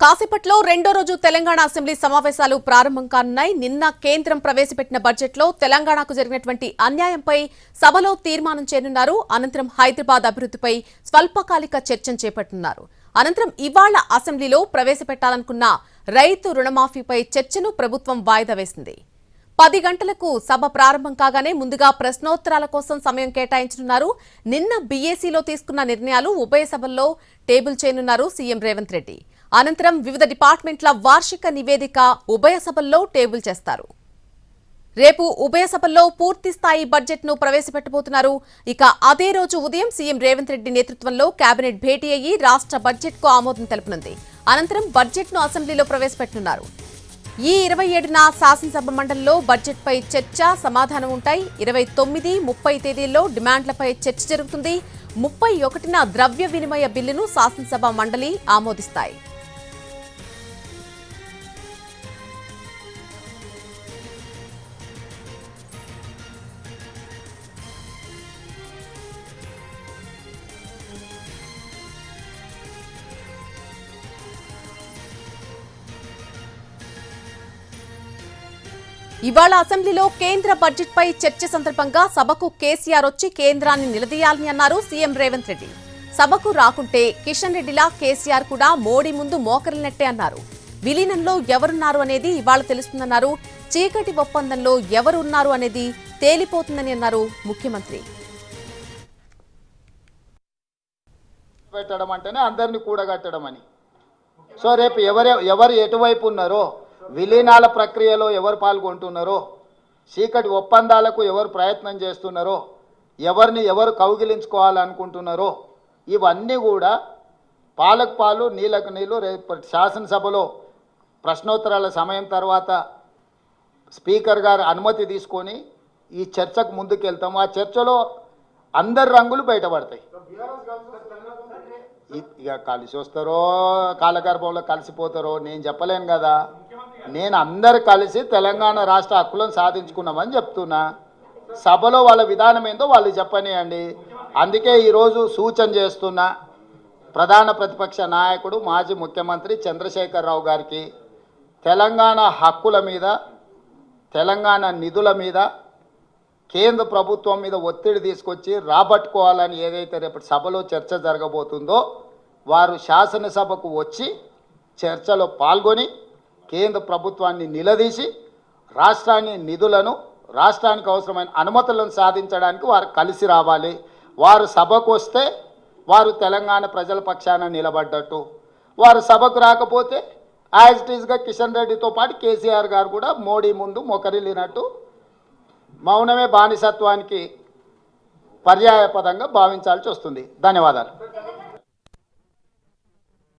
కాసేపట్లో రెండో రోజు తెలంగాణ అసెంబ్లీ సమావేశాలు ప్రారంభం కానున్నాయి. నిన్న కేంద్రం ప్రవేశపెట్టిన బడ్జెట్లో తెలంగాణకు జరిగినటువంటి అన్యాయంపై సభలో తీర్మానం చేయనున్నారు. అనంతరం హైదరాబాద్ అభివృద్ధిపై స్వల్పకాలిక చర్చను చేపట్టనున్నారు. అనంతరం ఇవాళ అసెంబ్లీలో ప్రవేశపెట్టాలనుకున్న రైతు రుణమాఫీపై చర్చను ప్రభుత్వం వాయిదా వేసింది. 10 గంటలకు సభ ప్రారంభం కాగానే ముందుగా ప్రశ్నోత్తరాల కోసం సమయం కేటాయించనున్నారు. నిన్న బీఏసీలో తీసుకున్న నిర్ణయాలు ఉభయ సభల్లో టేబుల్ చేయనున్నారు సీఎం రేవంత్ రెడ్డి. అనంతరం వివిధ డిపార్ట్మెంట్ల వార్షిక నివేదిక ఉభయ సభల్లో టేబుల్ చేస్తారు. రేపు ఉభయ సభల్లో పూర్తి స్థాయి బడ్జెట్ను ప్రవేశపెట్టబోతున్నారు. ఇక అదే రోజు ఉదయం సీఎం రేవంత్ రెడ్డి నేతృత్వంలో కేబినెట్ భేటీ అయ్యి రాష్ట్ర బడ్జెట్కు ఆమోదం తెలుపనుంది. అనంతరం బడ్జెట్ను అసెంబ్లీలో ప్రవేశపెట్టనున్నారు. ఈ 27న శాసనసభ మండలిలో బడ్జెట్పై చర్చ సమాధానం ఉంటాయి. 29, 30 తేదీల్లో డిమాండ్లపై చర్చ జరుగుతుంది. 31న ద్రవ్య వినిమయ బిల్లును శాసనసభ మండలి ఆమోదిస్తాయి. ఇవాళ అసెంబ్లీలో కేంద్ర బడ్జెట్పై చర్చ సందర్భంగా సభకు కేసీఆర్ వచ్చి కేంద్రాన్ని నిలదీయాలని అన్నారు సీఎం రేవంత్ రెడ్డి. సభకు రాకుంటే కిషన్ రెడ్డిలా కేసీఆర్ కూడా మోడీ ముందు మోకరినట్టే అన్నారు. విలీనంలో ఎవరున్నారు అనేది ఇవాళ తెలుస్తుందన్నారు. చీకటి ఒప్పందంలో ఎవరు ఉన్నారు అనేది తేలిపోతుందని అన్నారు ముఖ్యమంత్రి. పెట్టడం అంటేనే అందరినీ కూడగట్టడం అని. సో రేపు ఎవరు ఎటువైపు ఉన్నారో, విలీనాల ప్రక్రియలో ఎవరు పాల్గొంటున్నారో, చీకటి ఒప్పందాలకు ఎవరు ప్రయత్నం చేస్తున్నారో, ఎవరిని ఎవరు కౌగిలించుకోవాలనుకుంటున్నారో, ఇవన్నీ కూడా పాలకు పాలు నీళ్ళకు నీళ్ళు. రేపు శాసనసభలో ప్రశ్నోత్తరాల సమయం తర్వాత స్పీకర్ గారు అనుమతి తీసుకొని ఈ చర్చకు ముందుకెళ్తాము. ఆ చర్చలో అందరి రంగులు బయటపడతాయి. ఇక కలిసి వస్తారో కాలగర్భంలో కలిసిపోతారో నేను చెప్పలేను కదా. నేను అందరు కలిసి తెలంగాణ రాష్ట్ర హక్కులను సాధించుకున్నామని చెప్తున్నా. సభలో వాళ్ళ విధానం ఏందో వాళ్ళు చెప్పనియండి. అందుకే ఈరోజు సూచన చేస్తున్నా ప్రధాన ప్రతిపక్ష నాయకుడు మాజీ ముఖ్యమంత్రి చంద్రశేఖరరావు గారికి తెలంగాణ హక్కుల మీద, తెలంగాణ నిధుల మీద కేంద్ర ప్రభుత్వం మీద ఒత్తిడి తీసుకొచ్చి రాబట్టుకోవాలని ఏదైతే రేపటి సభలో చర్చ జరగబోతుందో వారు శాసనసభకు వచ్చి చర్చలో పాల్గొని కేంద్ర ప్రభుత్వాన్ని నిలదీసి రాష్ట్రాన్ని నిధులను, రాష్ట్రానికి అవసరమైన అనుమతులను సాధించడానికి వారు కలిసి రావాలి. వారు సభకు వస్తే వారు తెలంగాణ ప్రజల పక్షాన నిలబడ్డట్టు, వారు సభకు రాకపోతే యాజ్ ఇట్ ఈస్గా కిషన్ రెడ్డితో పాటు కేసీఆర్ గారు కూడా మోడీ ముందు మొకరిల్లినట్టు మౌనమే బానిసత్వానికి పర్యాయపదంగా భావించాల్సి వస్తుంది. ధన్యవాదాలు.